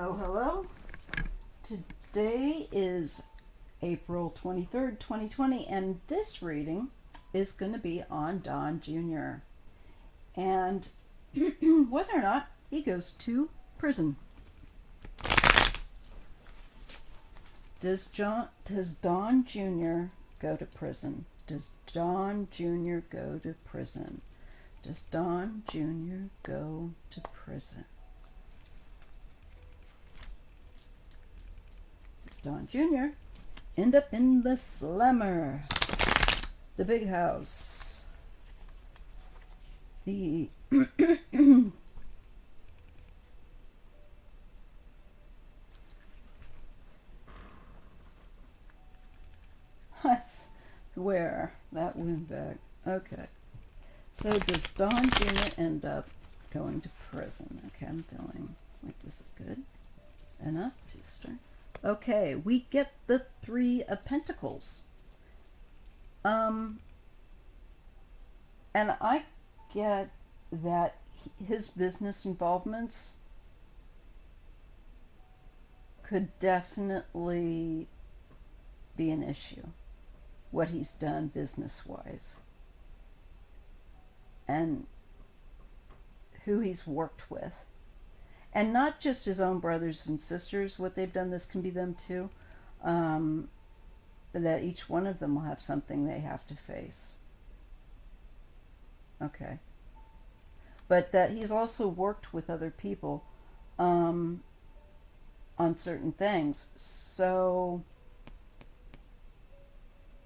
Hello, hello. Today is April 23rd, 2020, and this reading is going to be on Don Jr. and whether or not he goes to prison. Does Don Jr. go to prison? Does Don Jr. go to prison? Does Don Jr. go to prison? Don Jr. end up in the slammer, the big house, the I swear that went back. Okay, so does Don Jr. end up going to prison? Okay, I'm feeling like this is good enough to start. Okay, we get the Three of Pentacles. And I get that his business involvements could definitely be an issue, what he's done business-wise. And who he's worked with. And not just his own brothers and sisters, what they've done, this can be them too. That each one of them will have something they have to face. Okay. But that he's also worked with other people on certain things. So,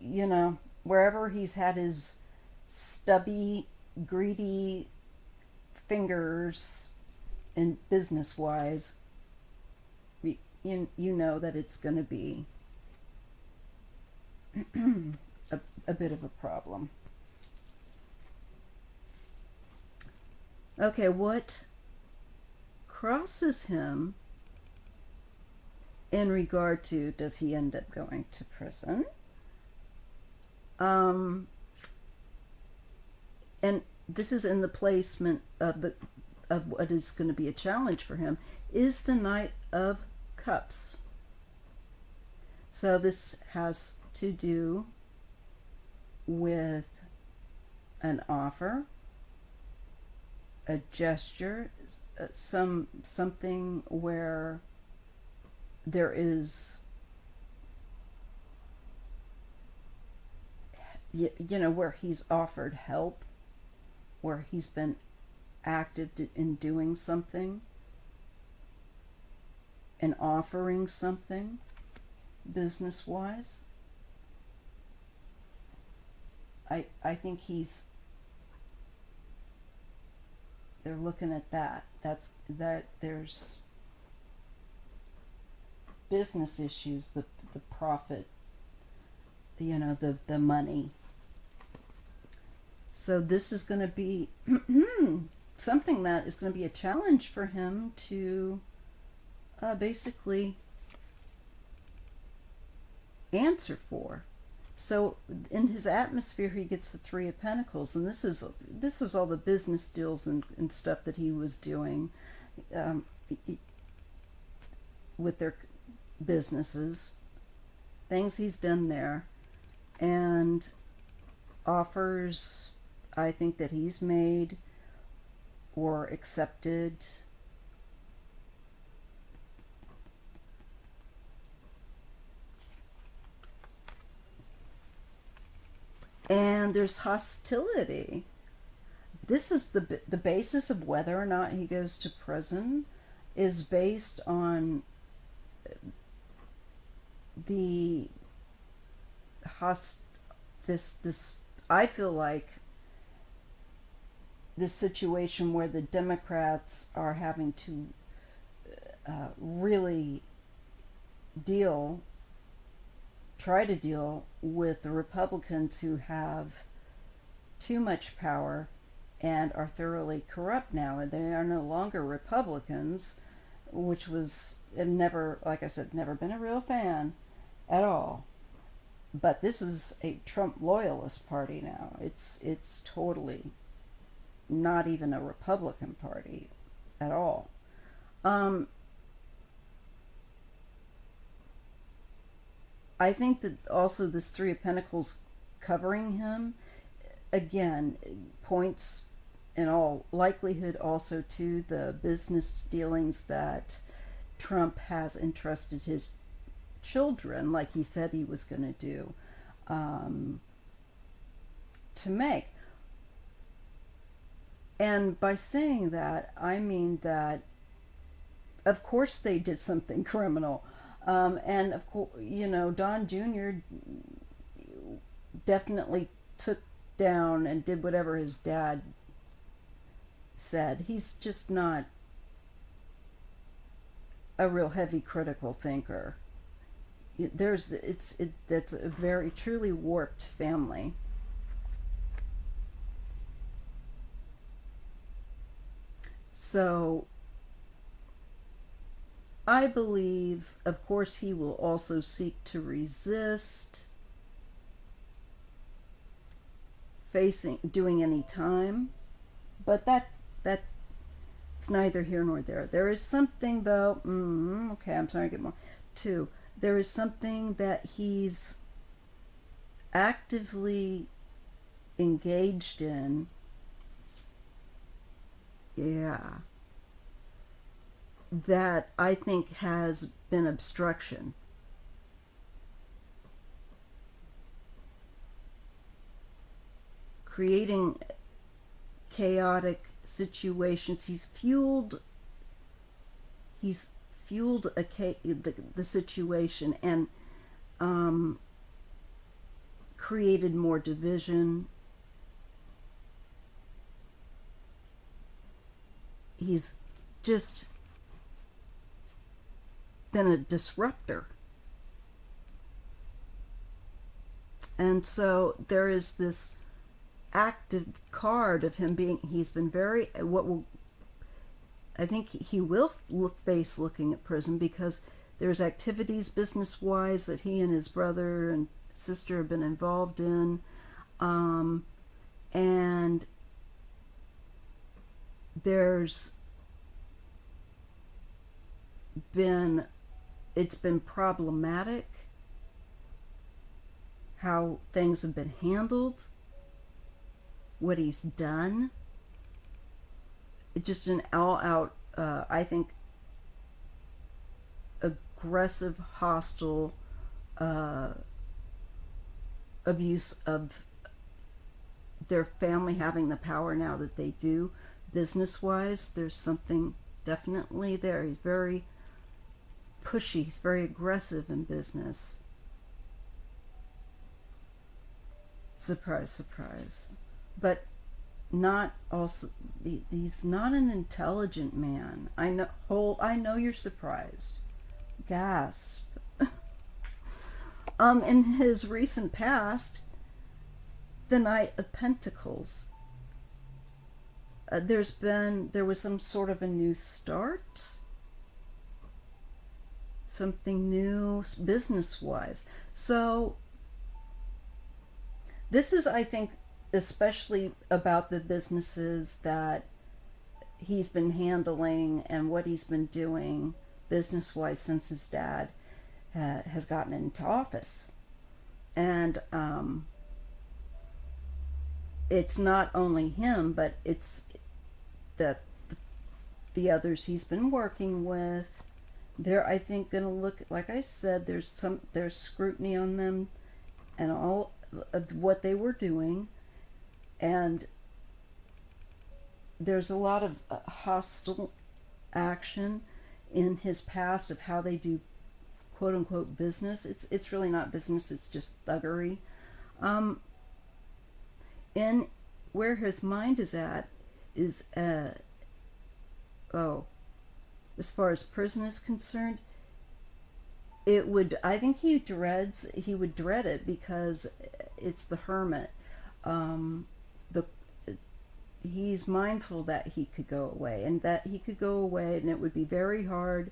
you know, wherever he's had his stubby, greedy fingers in business-wise, you know that it's going to be a bit of a problem. Okay, what crosses him in regard to does he end up going to prison? And this is in the placement of what is going to be a challenge for him, is the Knight of Cups. So this has to do with an offer, a gesture, something where there is, where he's offered help, where he's been active in doing something and offering something business-wise. I think they're looking at that. That there's business issues, the profit, the money. So this is going to be something that is going to be a challenge for him to basically answer for. So in his atmosphere, he gets the Three of Pentacles, and this is all the business deals and stuff that he was doing with their businesses, things he's done there, and offers I think that he's made or accepted. And there's hostility. This is the basis of whether or not he goes to prison is based on the this I feel like this situation where the Democrats are having to really try to deal with the Republicans who have too much power and are thoroughly corrupt now, and they are no longer Republicans, which was never, like I said, never been a real fan at all. But this is a Trump loyalist party now. It's totally not even a Republican party at all. I think that also this Three of Pentacles covering him, again, points in all likelihood also to the business dealings that Trump has entrusted his children, like he said he was going to do, um, to make. And by saying that, I mean that, of course, they did something criminal. And of course, Don Jr. definitely took down and did whatever his dad said. He's just not a real heavy critical thinker. That's a very truly warped family. So I believe, of course, he will also seek to resist doing any time, but that it's neither here nor there. There is something though. Okay, I'm trying to get more. Two, there is something that he's actively engaged in. Yeah. That I think has been obstruction. Creating chaotic situations. He's fueled the situation and created more division. He's just been a disruptor. And so there is this active card of him he's been very, I think he will face looking at prison, because there's activities business-wise that he and his brother and sister have been involved in. And there's been, it's been problematic how things have been handled, what he's done. It's just an all-out, I think, aggressive, hostile abuse of their family having the power now that they do. Business-wise, there's something definitely there. He's very pushy. He's very aggressive in business. Surprise, surprise. But not also, he's not an intelligent man. I know you're surprised. Gasp. In his recent past, the Knight of Pentacles, there was some sort of a new start, something new business-wise. So this is, I think, especially about the businesses that he's been handling and what he's been doing business-wise since his dad has gotten into office. And it's not only him, but it's that the others he's been working with. They're, I think, going to look, like I said, there's scrutiny on them and all of what they were doing. And there's a lot of hostile action in his past of how they do quote unquote business. It's really not business, it's just thuggery. And where his mind is at is as far as prison is concerned, I think he would dread it, because it's the Hermit. He's mindful that he could go away, and it would be very hard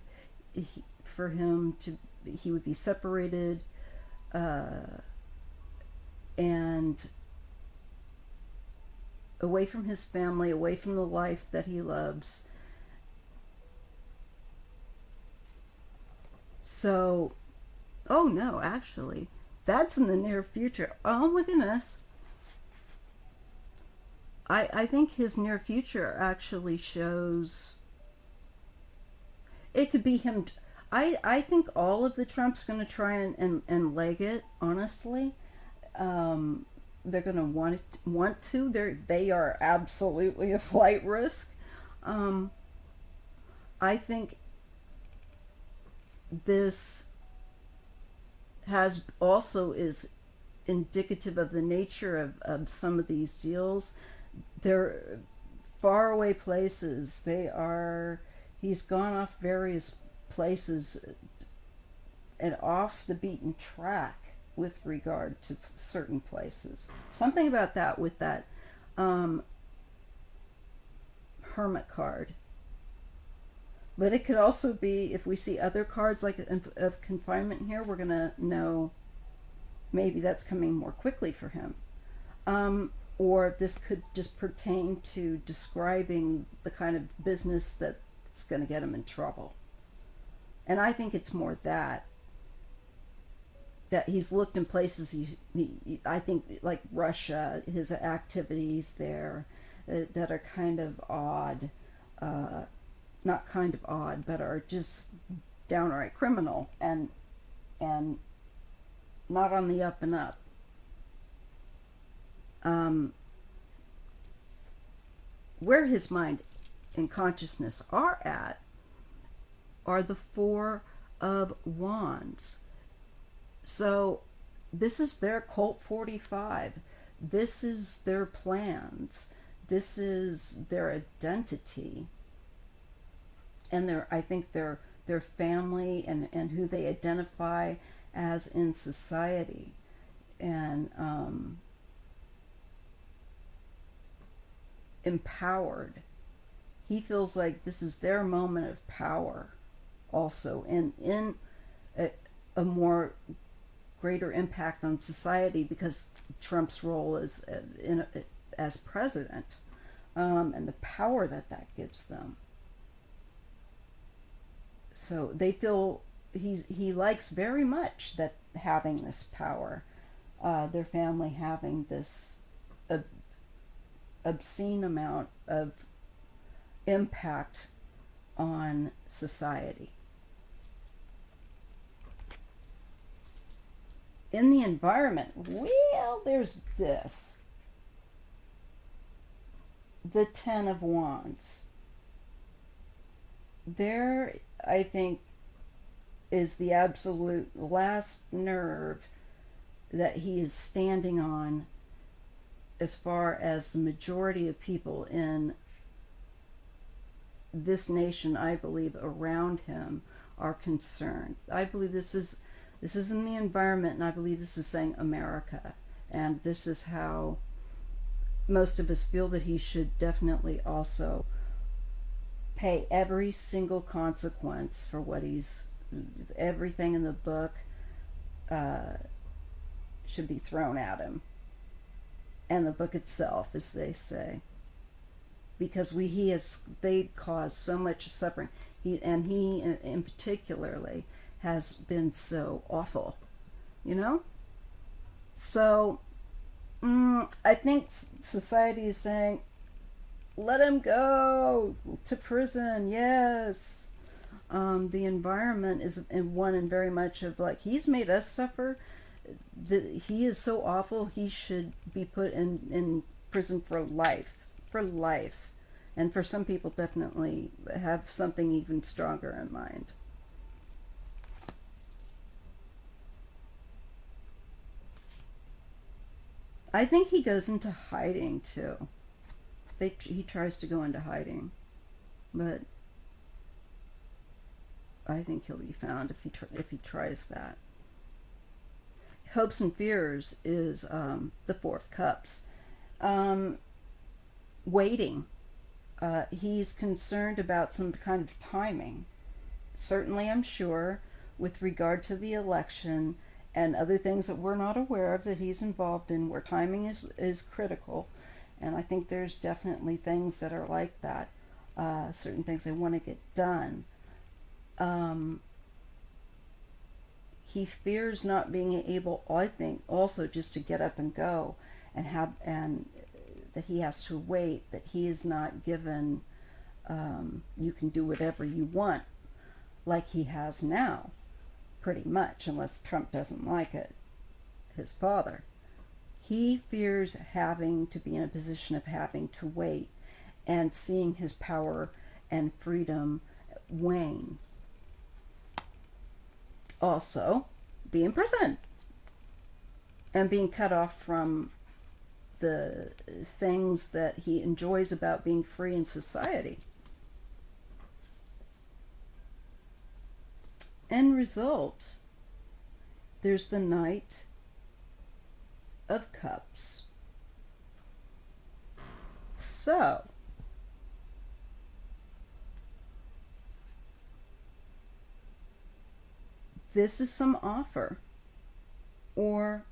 for him to, he would be separated, and away from his family, away from the life that he loves. So Oh no, actually, that's in the near future. Oh my goodness. I think his near future actually shows it could be him. I think all of the Trump's going to try and leg it, honestly. They're going to want to. They are absolutely a flight risk. Um, I think this has also is indicative of the nature of some of these deals. They're faraway places. He's gone off various places and off the beaten track with regard to certain places. Something about that with that um, hermit card. But it could also be, if we see other cards like of confinement here, we're going to know maybe that's coming more quickly for him. Or this could just pertain to describing the kind of business that's going to get him in trouble. And I think it's more that he's looked in places I think like Russia, his activities there that are kind of odd, not kind of odd, but are just downright criminal and not on the up and up. Um, where his mind and consciousness are the Four of Wands. So this is their Colt 45. This is their plans. This is their identity. And I think their family and who they identify as in society. And empowered. He feels like this is their moment of power also, and in a more greater impact on society because Trump's role is as president, and the power that gives them. So they feel he likes very much that having this power, their family having this obscene amount of impact on society. In the environment, well, there's this. The Ten of Wands. There, I think, is the absolute last nerve that he is standing on as far as the majority of people in this nation, I believe, around him are concerned. I believe this is in the environment, and I believe this is saying America. And this is how most of us feel that he should definitely also pay every single consequence for what everything in the book should be thrown at him. And the book itself, as they say. Because they caused so much suffering. He in particularly has been so awful, you know? So, I think society is saying, let him go to prison, yes. The environment is one and very much of like, he's made us suffer. He is so awful, he should be put in prison for life. For life. And for some people, definitely have something even stronger in mind. I think he goes into hiding too. He tries to go into hiding, but I think he'll be found if he tries that. Hopes and fears is the Four of Cups. Waiting. He's concerned about some kind of timing. Certainly, I'm sure, with regard to the election and other things that we're not aware of that he's involved in, where timing is critical. And I think there's definitely things that are like that. Certain things they want to get done. he fears not being able, I think, also just to get up and go, and that he has to wait, that he is not given, you can do whatever you want, like he has now, pretty much, unless Trump doesn't like it, his father. He fears having to be in a position of having to wait and seeing his power and freedom wane. Also, being in prison and being cut off from the things that he enjoys about being free in society. End result, there's the Knight of Cups. So, this is some offer, or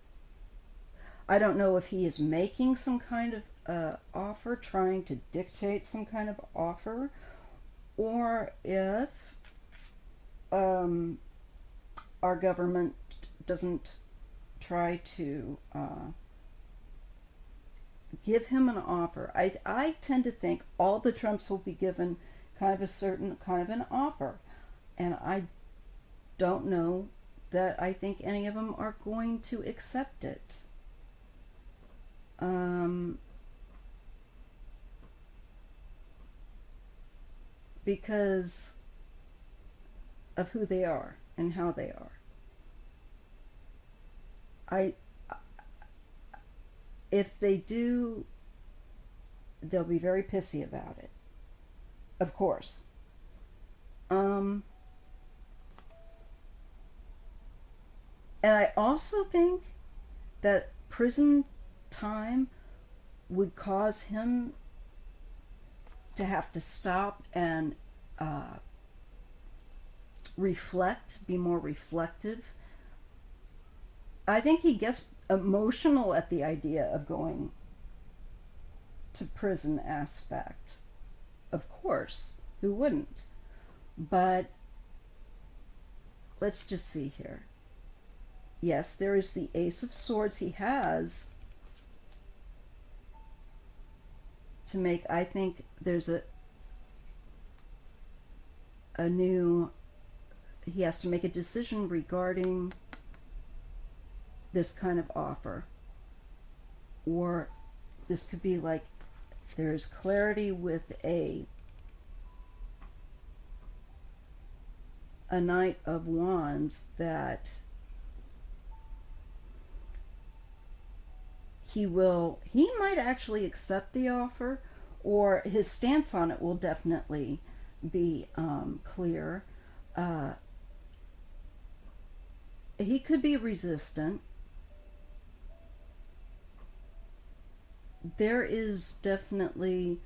I don't know if he is making some kind of offer, trying to dictate some kind of offer, or if our government doesn't try to give him an offer. I tend to think all the Trumps will be given kind of a certain kind of an offer, and I don't know that I think any of them are going to accept it. Because of who they are and how they are. If they do, they'll be very pissy about it, of course. And I also think that prison time would cause him to have to stop and reflect, be more reflective. I think he gets emotional at the idea of going to prison aspect. Of course, who wouldn't? But let's just see here. Yes, there is the Ace of Swords he has to make. I think there's a new, he has to make a decision regarding this kind of offer. Or this could be like there's clarity with a Knight of Wands that he might actually accept the offer, or his stance on it will definitely be clear. He could be resistant. There is definitely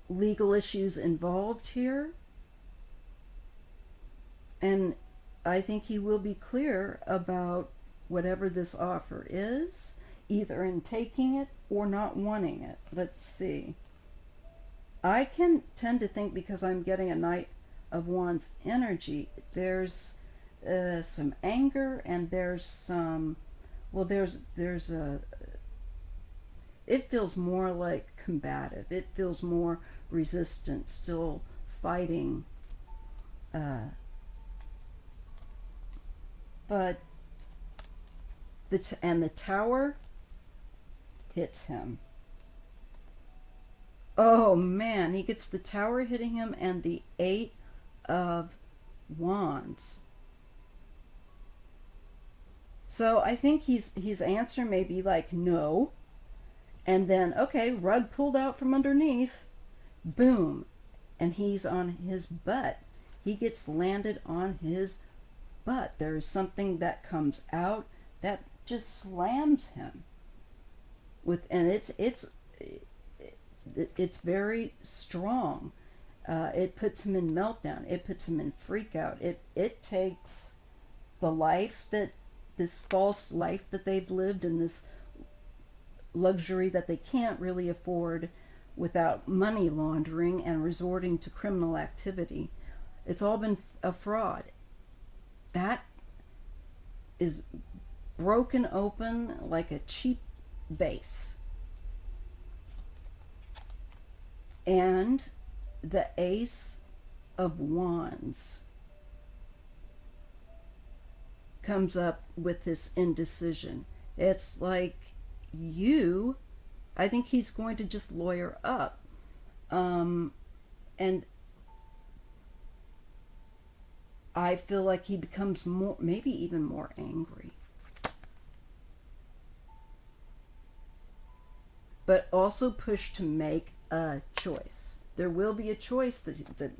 legal issues involved here, and I think he will be clear about whatever this offer is, either in taking it or not wanting it. Let's see. I can tend to think, because I'm getting a Knight of Wands energy, there's some anger, and there's some, well, there's a, it feels more like combative. It feels more resistant, still fighting. But the Tower hits him. Oh man, he gets the Tower hitting him and the Eight of Wands. So I think his answer may be like no, and then okay, rug pulled out from underneath, boom, and he's on his butt. He gets landed on his butt. There is something that comes out that just slams him and it's very strong. It puts him in meltdown. It puts him in freak out. It takes the life that, this false life that they've lived, and this luxury that they can't really afford without money laundering and resorting to criminal activity. It's all been a fraud. that is broken open like a cheap vase. And the Ace of Wands comes up with this indecision. It's like I think he's going to just lawyer up. And I feel like he becomes more, maybe even more angry. But also pushed to make a choice. There will be a choice that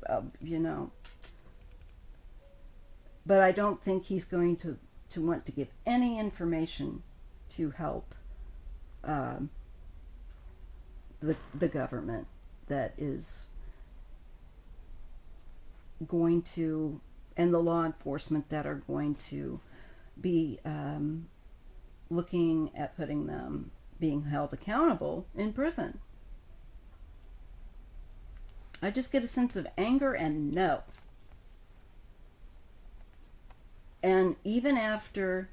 but I don't think he's going to want to give any information to help the government that is going to, and the law enforcement that are going to be looking at putting them, being held accountable in prison. I just get a sense of anger and no. And even after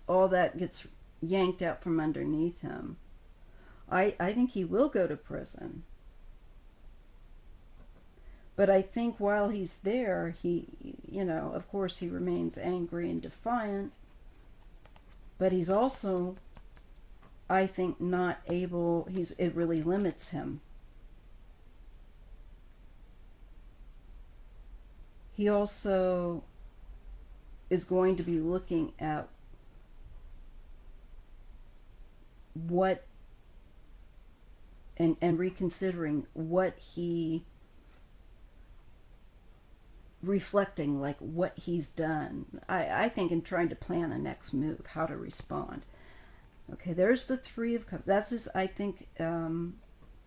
all that gets yanked out from underneath him, I think he will go to prison. But I think while he's there, he, of course he remains angry and defiant, but he's also, I think, not able, it really limits him. He also is going to be looking at what, and reconsidering what he, reflecting like what he's done. I think in trying to plan a next move, how to respond. Okay, there's the Three of Cups. That's his, I think,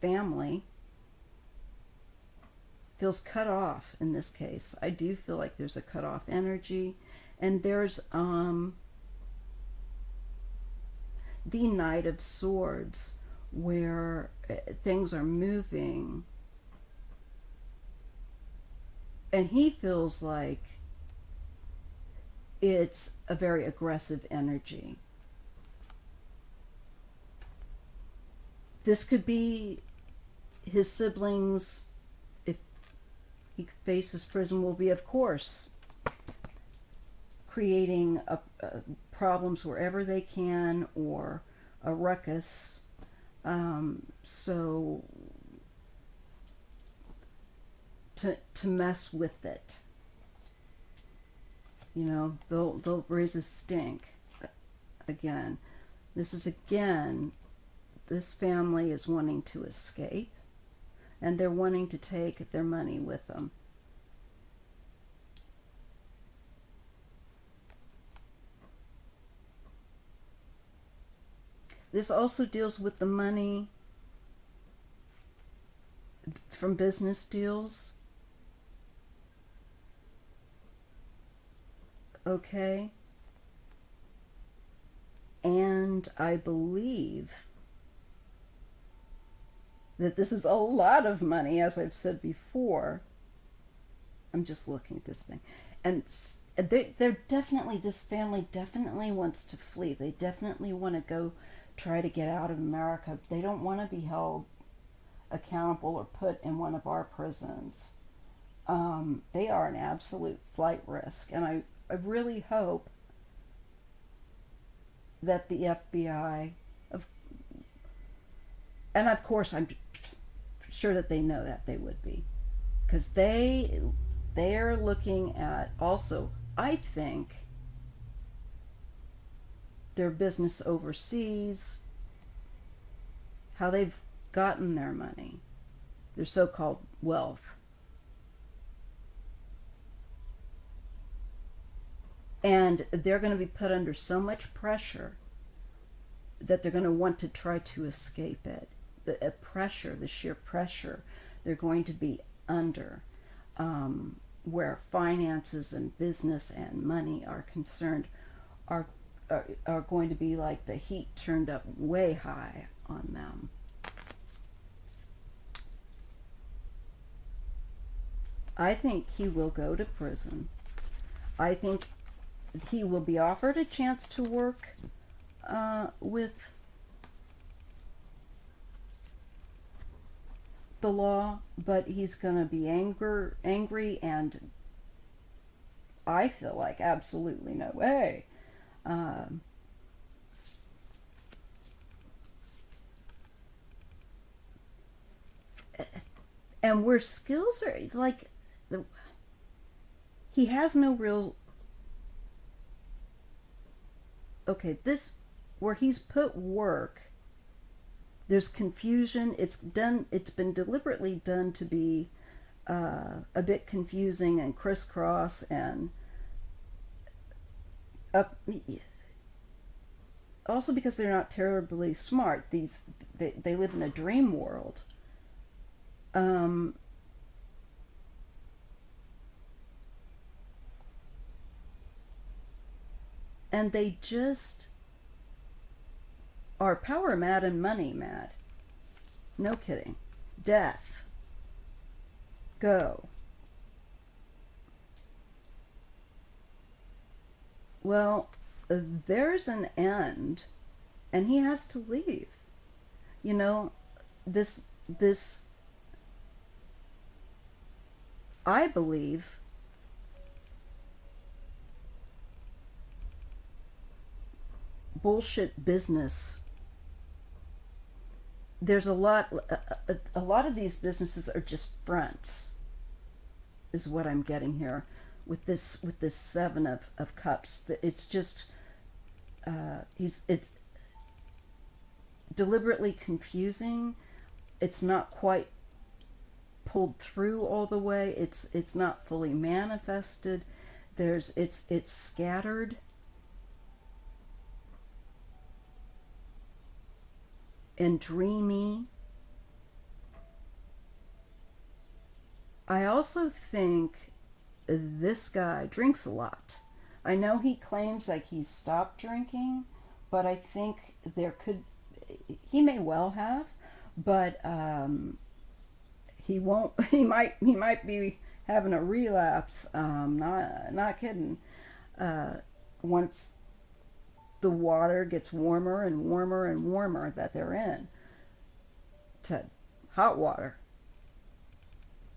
family feels cut off in this case. I do feel like there's a cut off energy. And there's the Knight of Swords, where things are moving. And he feels like it's a very aggressive energy. This could be his siblings, if he faces prison, will be, of course, creating problems wherever they can, or a ruckus. So to mess with it, they'll raise a stink again. This family is wanting to escape, and they're wanting to take their money with them. This also deals with the money from business deals. Okay. And I believe that this is a lot of money, as I've said before. I'm just looking at this thing. And they're definitely, this family definitely wants to flee. They definitely want to go try to get out of America. They don't want to be held accountable or put in one of our prisons. They are an absolute flight risk. And I really hope that the FBI, and of course I'm sure that they know that they would be, because they are looking at also, I think, their business overseas, how they've gotten their money, their so-called wealth. And they're going to be put under so much pressure that they're going to want to try to escape it. The pressure, the sheer pressure they're going to be under, where finances and business and money are concerned, are going to be like the heat turned up way high on them. I think he will go to prison. I think he will be offered a chance to work with the law, but he's going to be angry, and I feel like absolutely no way. Um, and where skills are like, he has no real, okay, this, where he's put work, there's confusion. It's been deliberately done to be a bit confusing and crisscross and up. Also because they're not terribly smart. They live in a dream world. Um, and they just are power mad and money mad. No kidding. Death. Go. Well, there's an end, and he has to leave. You know, this I believe bullshit business. There's a lot of these businesses are just fronts, is what I'm getting here with this seven of cups. It's just it's deliberately confusing. It's not quite pulled through all the way. It's not fully manifested. It's scattered. And dreamy. I also think this guy drinks a lot. I know he claims like he's stopped drinking, but I think he may well have, but he won't. He might be having a relapse. Not kidding. Once the water gets warmer and warmer and warmer that they're in to hot water.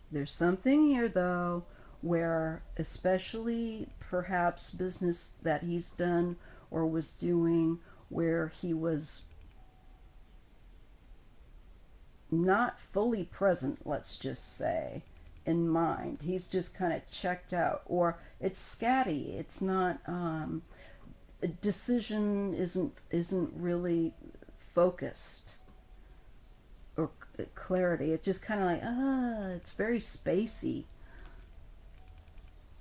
There's something here though where, especially perhaps business that he's done or was doing, where he was not fully present, let's just say, in mind. He's just kind of checked out, or it's scatty. It's not decision isn't really focused, or clarity. It's just kind of like it's very spacey.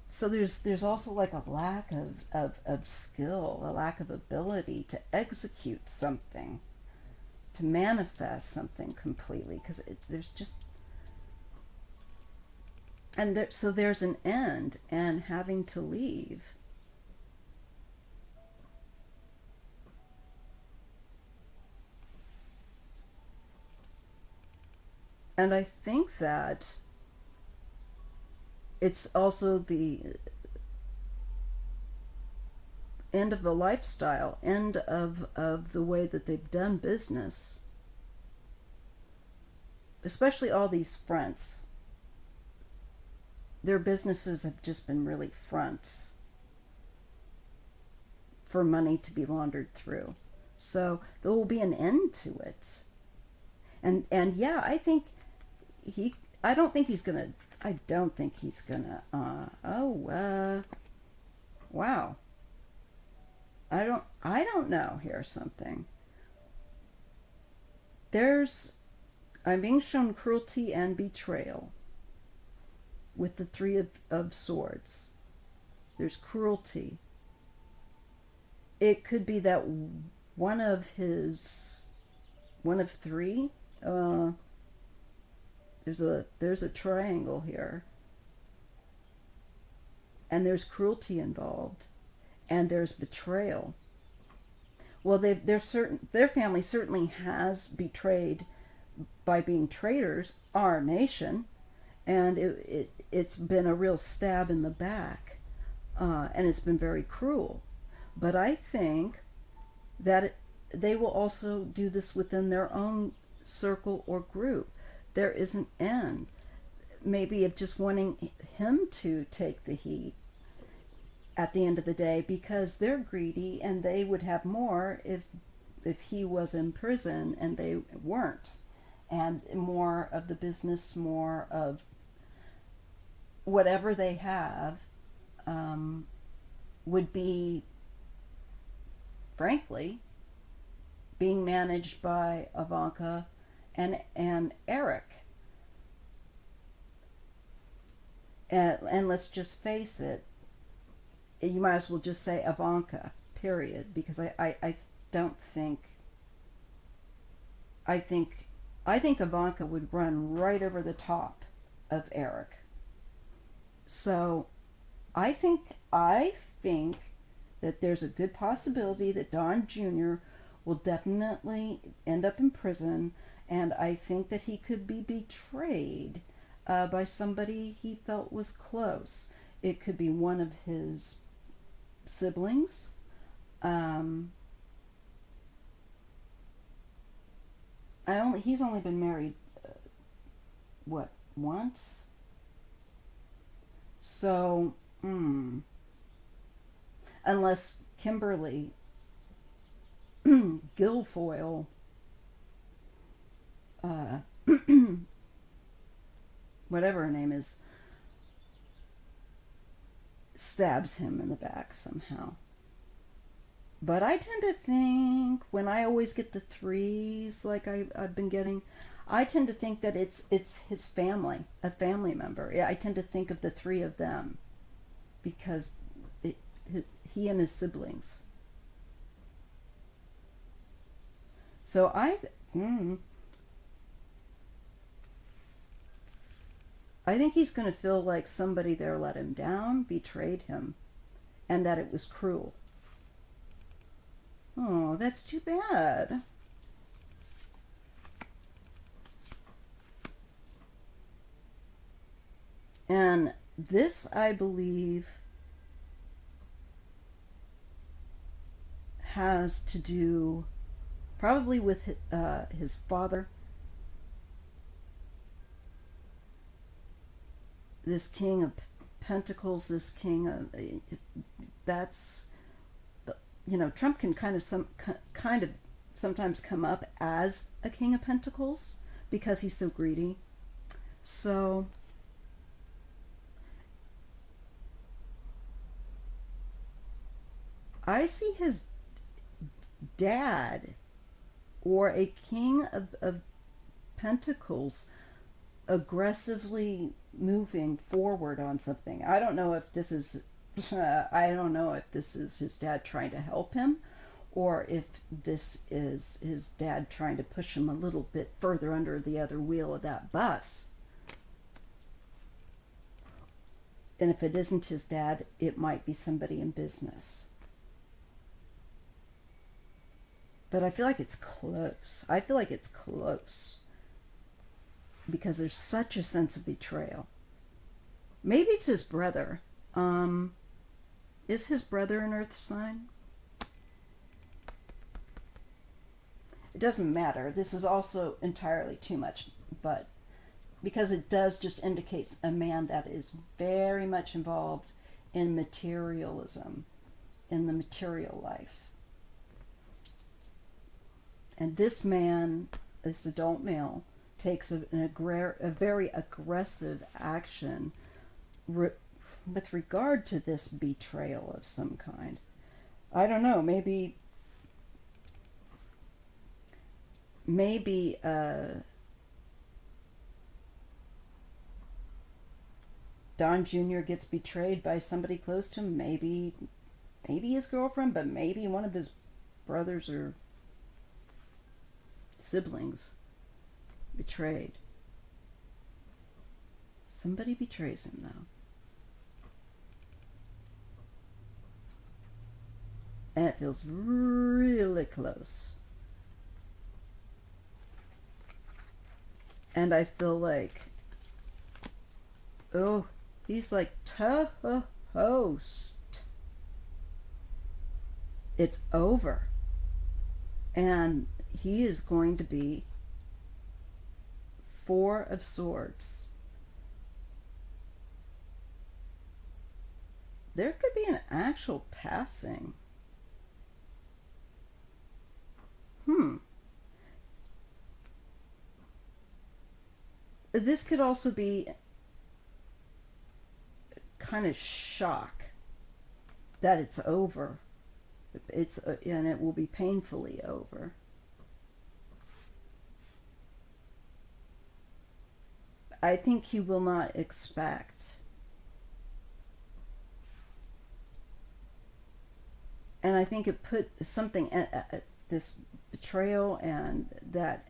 So there's also like a lack of skill, a lack of ability to execute something, to manifest something completely, because there's just, and so there's an end and having to leave. And I think that it's also the end of the lifestyle, end of the way that they've done business. Especially all these fronts. Their businesses have just been really fronts for money to be laundered through. So there will be an end to it. And yeah, I don't think he's gonna. I don't think he's gonna. Wow. I don't know. Here's something. I'm being shown cruelty and betrayal with the Three of Swords. There's cruelty. It could be that one of three. There's a triangle here, and there's cruelty involved, and there's betrayal. Well, their family certainly has betrayed by being traitors our nation, And it's been a real stab in the back, and it's been very cruel. But I think that they will also do this within their own circle or group. There is an end, maybe, of just wanting him to take the heat at the end of the day, because they're greedy and they would have more if he was in prison and they weren't, and more of the business, more of whatever they have, would be, frankly, being managed by Ivanka and Eric. And let's just face it, you might as well just say Ivanka, period, because I don't think, I think Ivanka would run right over the top of Eric. So I think that there's a good possibility that Don Jr. will definitely end up in prison, and I think that he could be betrayed by somebody he felt was close. It could be one of his siblings. He's only been married once. So, unless Kimberly Guilfoyle, whatever her name is, stabs him in the back somehow. But I tend to think, when I always get the threes like I've been getting, I tend to think that it's his family, a family member. Yeah, I tend to think of the three of them, because he and his siblings. So I think he's going to feel like somebody there let him down, betrayed him, and that it was cruel. Oh, that's too bad. And this, I believe, has to do probably with his father. This King of Pentacles, this King of, that's, Trump can kind of sometimes come up as a King of Pentacles because he's so greedy. So I see his dad, or a King of Pentacles, aggressively moving forward on something. I don't know if this is his dad trying to help him, or if this is his dad trying to push him a little bit further under the other wheel of that bus. And if it isn't his dad, it might be somebody in business. But I feel like it's close. Because there's such a sense of betrayal. Maybe it's his brother. Is his brother an earth sign? It doesn't matter. This is also entirely too much, but because it does just indicate a man that is very much involved in materialism, in the material life. And this man, this adult male, takes a very aggressive action with regard to this betrayal of some kind. I don't know, maybe Don Jr. gets betrayed by somebody close to him, maybe his girlfriend, but maybe one of his brothers or siblings betrayed. Somebody betrays him, though. And it feels really close. And I feel like Oh, he's like toast. It's over. And he is going to be Four of Swords. There could be an actual passing. This could also be kind of shock that it's over. And it will be painfully over. I think he will not expect. And I think it put something, this betrayal, and that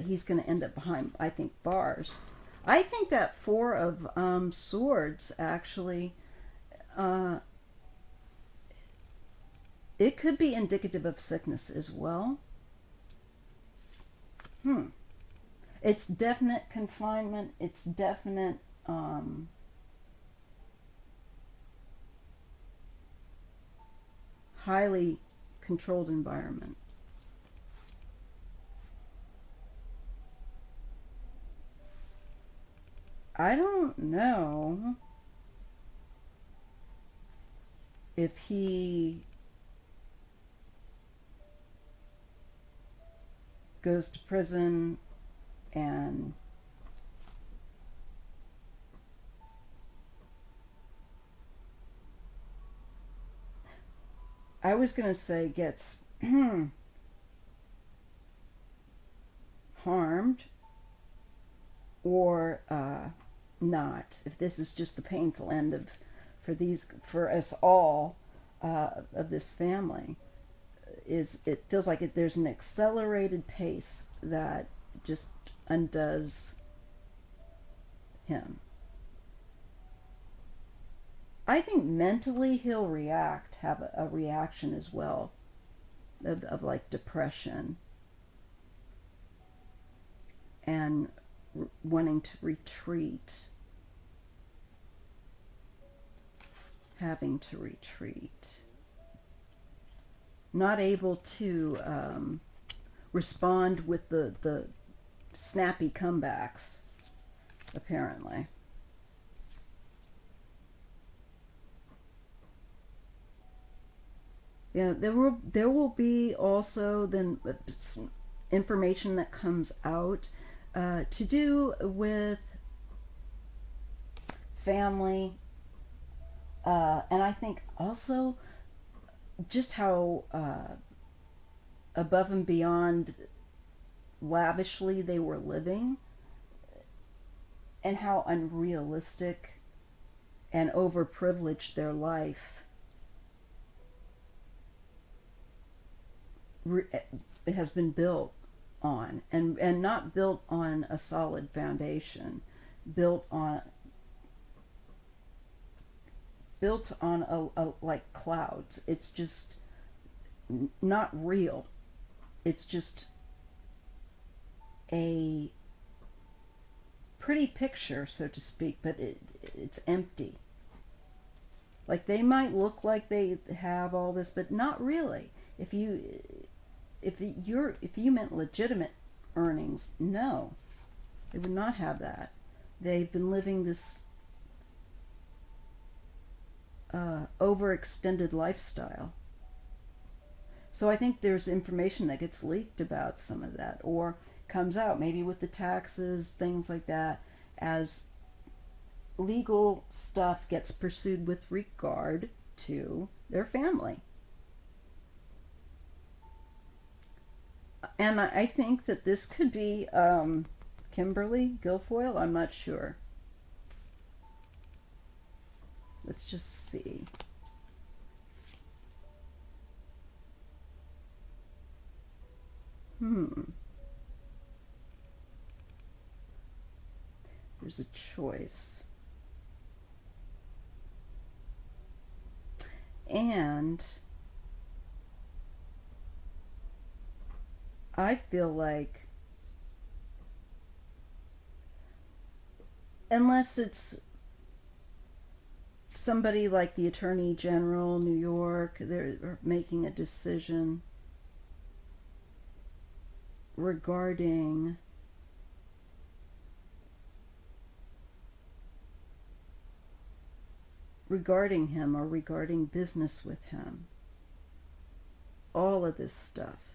he's going to end up behind, I think, bars. I think that Four of Swords actually, it could be indicative of sickness as well. It's definite confinement. It's definite highly controlled environment. I don't know if he goes to prison and I was going to say gets harmed or not. If this is just the painful end of for us all of this family, is it feels like there's an accelerated pace that just undoes him. I think mentally he'll have a reaction as well of like depression and wanting to retreat, having to retreat, not able to respond with the snappy comebacks, apparently. Yeah, there will be also then information that comes out to do with family, and I think also just how above and beyond lavishly they were living, and how unrealistic and overprivileged their life has been built on, and not built on a solid foundation, built on a like clouds. It's just not real. It's just a pretty picture, so to speak, but it's empty. Like they might look like they have all this, but not really. If you meant legitimate earnings, no, they would not have that. They've been living this overextended lifestyle. So I think there's information that gets leaked about some of that, or comes out maybe with the taxes, things like that, as legal stuff gets pursued with regard to their family. And I think that this could be Kimberly Guilfoyle. I'm not sure. Let's just see. There's a choice. And I feel like unless it's somebody like the Attorney General, New York, they're making a decision regarding him or regarding business with him. All of this stuff.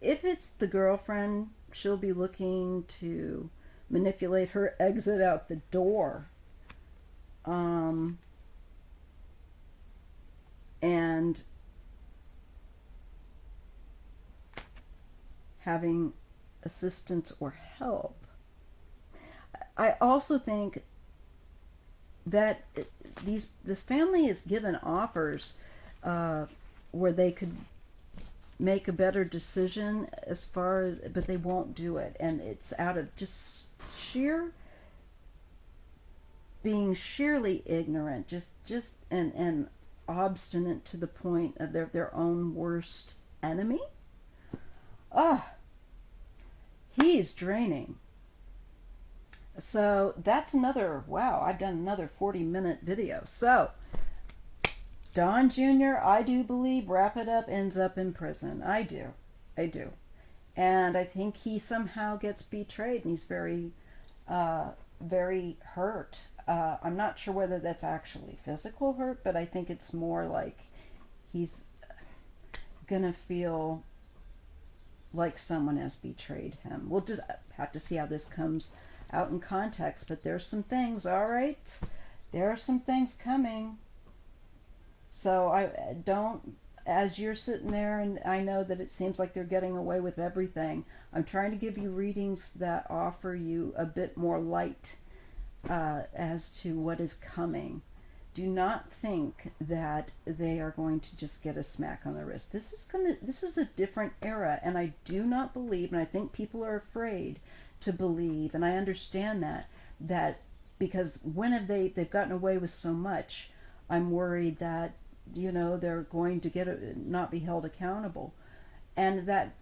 If it's the girlfriend, she'll be looking to manipulate her exit out the door. And having assistance or help. I also think that this family is given offers where they could make a better decision as far as, but they won't do it, and it's out of just being sheerly ignorant, just and obstinate to the point of their own worst enemy. He's draining. So that's another, wow, I've done another 40-minute video. So Don Jr., I do believe, wrap it up, ends up in prison. I do. And I think he somehow gets betrayed, and he's very, very hurt. I'm not sure whether that's actually physical hurt, but I think it's more like he's gonna feel like someone has betrayed him. We'll just have to see how this comes out in context, but there's some things, all right? There are some things coming. So I don't, as you're sitting there, and I know that it seems like they're getting away with everything, I'm trying to give you readings that offer you a bit more light as to what is coming. Do not think that they are going to just get a smack on the wrist. This is a different era, and I do not believe, and I think people are afraid to believe, and I understand that because when have they've gotten away with so much, I'm worried that, you know, they're going to not be held accountable. And that,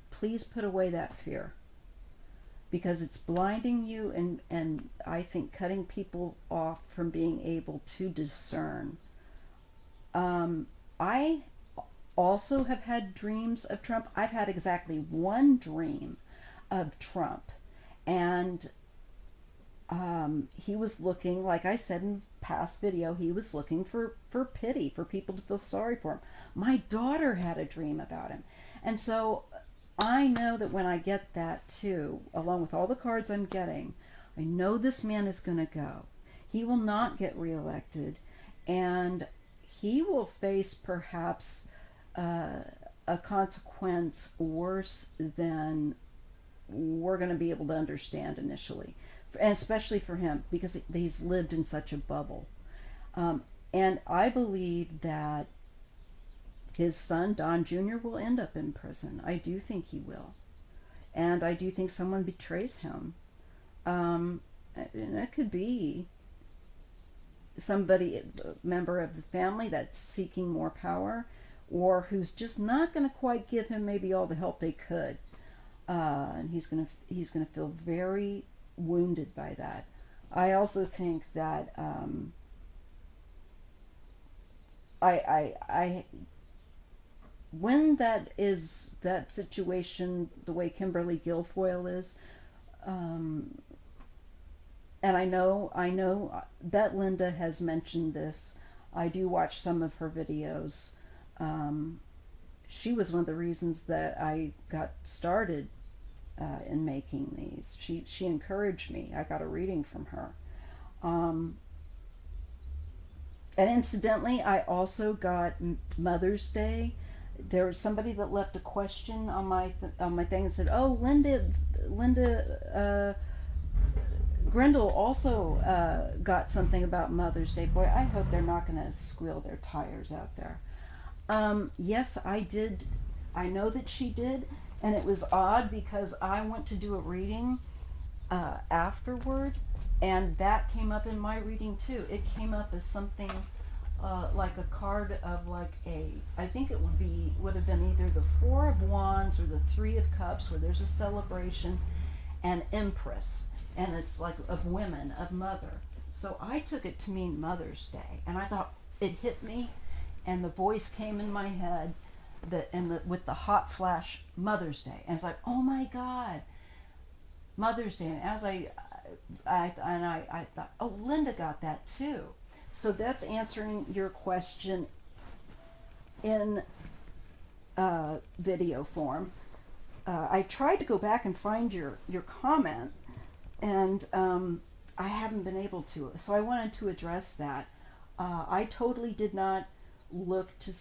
please put away that fear, because it's blinding you and I think cutting people off from being able to discern. I also have had dreams of Trump. I've had exactly one dream of Trump, and he was looking, like I said in past video, he was looking for pity, for people to feel sorry for him. My daughter had a dream about him, and so I know that when I get that too, along with all the cards I'm getting, I know this man is going to go. He will not get reelected, and he will face perhaps a consequence worse than we're going to be able to understand initially, and especially for him, because he's lived in such a bubble. And I believe that his son, Don Jr., will end up in prison. I do think he will. And I do think someone betrays him. And it could be somebody, a member of the family that's seeking more power, or who's just not going to quite give him maybe all the help they could. And he's gonna feel very wounded by that. I also think that when that situation, the way Kimberly Guilfoyle is, and I know that Linda has mentioned this. I do watch some of her videos. She was one of the reasons that I got started in making these. She encouraged me. I got a reading from her. And incidentally, I also got Mother's Day. There was somebody that left a question on my thing and said, "Oh, Linda Grindle also got something about Mother's Day." Boy, I hope they're not going to squeal their tires out there. Yes, I did. I know that she did, and it was odd because I went to do a reading afterward, and that came up in my reading too. It came up as something like a card of like I think it would have been either the Four of Wands or the Three of Cups, where there's a celebration, and Empress, and it's like of women, of mother. So I took it to mean Mother's Day, and I thought it hit me, and the voice came in my head, with the hot flash Mother's Day, and it's like, oh my God, Mother's Day. And as I thought, oh, Linda got that too. So that's answering your question in video form. I tried to go back and find your comment, and I haven't been able to. So I wanted to address that. I totally did not look to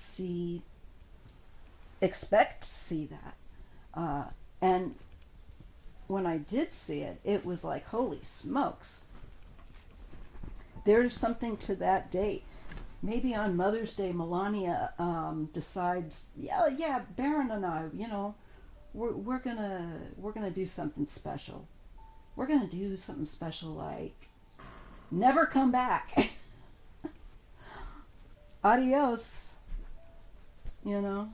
expect to see that. And when I did see it, it was like, holy smokes. There's something to that date. Maybe on Mother's Day, Melania decides, yeah, Baron and I, we're gonna do something special. We're gonna do something special like never come back. Adios. You know.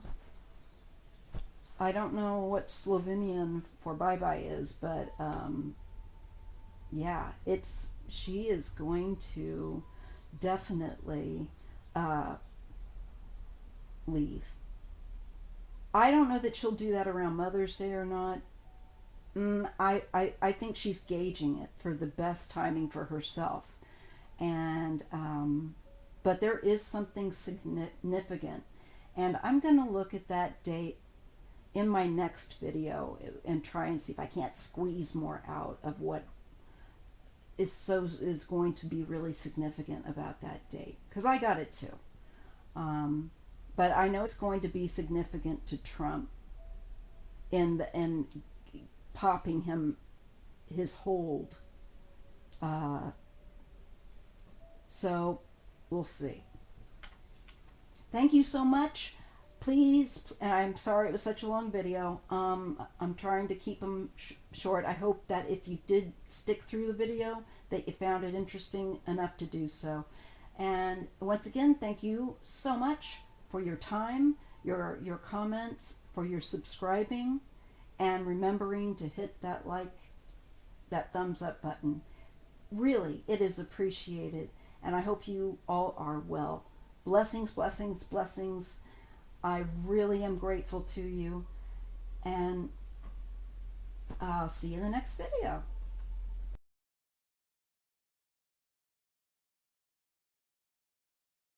I don't know what Slovenian for bye bye is, but yeah, she is going to definitely leave. I don't know that she'll do that around Mother's Day or not. I think she's gauging it for the best timing for herself. And, but there is something significant. And I'm going to look at that date in my next video and try and see if I can't squeeze more out of what is going to be really significant about that date. Because I got it too. But I know it's going to be significant to Trump in popping him his hold. So we'll see. Thank you so much. Please, and I'm sorry it was such a long video. I'm trying to keep them short. I hope that if you did stick through the video, that you found it interesting enough to do so. And once again, thank you so much for your time, your comments, for your subscribing, and remembering to hit that thumbs up button. Really, it is appreciated, and I hope you all are well. Blessings, blessings, blessings. I really am grateful to you, and I'll see you in the next video.